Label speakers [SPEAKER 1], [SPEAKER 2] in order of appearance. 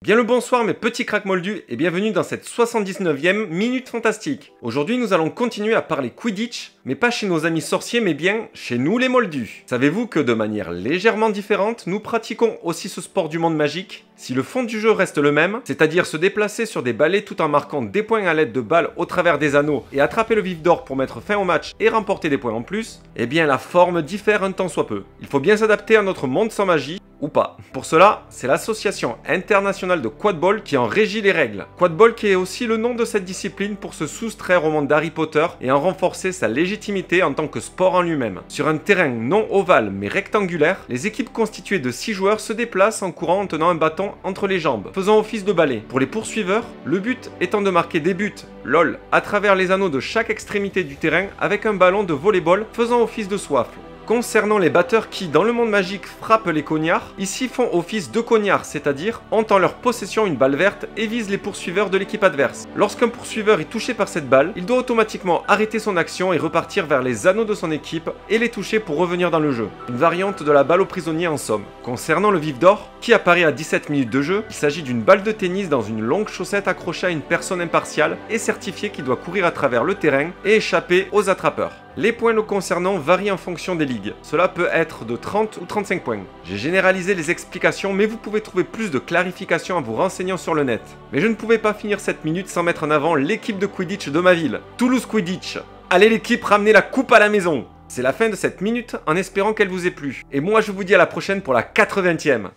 [SPEAKER 1] Bien le bonsoir mes petits cracks moldus et bienvenue dans cette 79e Minute Fantastique. Aujourd'hui nous allons continuer à parler Quidditch, mais pas chez nos amis sorciers mais bien chez nous les moldus. Savez-vous que de manière légèrement différente, nous pratiquons aussi ce sport du monde magique? Si le fond du jeu reste le même, c'est-à-dire se déplacer sur des balais tout en marquant des points à l'aide de balles au travers des anneaux et attraper le vif d'or pour mettre fin au match et remporter des points en plus, eh bien la forme diffère un tant soit peu. Il faut bien s'adapter à notre monde sans magie, ou pas. Pour cela, c'est l'association internationale de quadball qui en régit les règles. Quadball qui est aussi le nom de cette discipline pour se soustraire au monde d'Harry Potter et en renforcer sa légitimité en tant que sport en lui-même. Sur un terrain non ovale mais rectangulaire, les équipes constituées de 6 joueurs se déplacent en courant en tenant un bâton entre les jambes, faisant office de balai. Pour les poursuiveurs, le but étant de marquer des buts, lol, à travers les anneaux de chaque extrémité du terrain avec un ballon de volleyball faisant office de soifle. Concernant les batteurs qui, dans le monde magique, frappent les cognards, ici font office de cognards, c'est-à-dire ont en leur possession une balle verte et visent les poursuiveurs de l'équipe adverse. Lorsqu'un poursuiveur est touché par cette balle, il doit automatiquement arrêter son action et repartir vers les anneaux de son équipe et les toucher pour revenir dans le jeu. Une variante de la balle au prisonnier en somme. Concernant le vif d'or, qui apparaît à 17 minutes de jeu, il s'agit d'une balle de tennis dans une longue chaussette accrochée à une personne impartiale et certifiée qui doit courir à travers le terrain et échapper aux attrapeurs. Les points le concernant varient en fonction des ligues. Cela peut être de 30 ou 35 points. J'ai généralisé les explications, mais vous pouvez trouver plus de clarifications en vous renseignant sur le net. Mais je ne pouvais pas finir cette minute sans mettre en avant l'équipe de Quidditch de ma ville, Toulouse Quidditch. Allez l'équipe, ramenez la coupe à la maison. C'est la fin de cette minute en espérant qu'elle vous ait plu. Et moi je vous dis à la prochaine pour la 80e.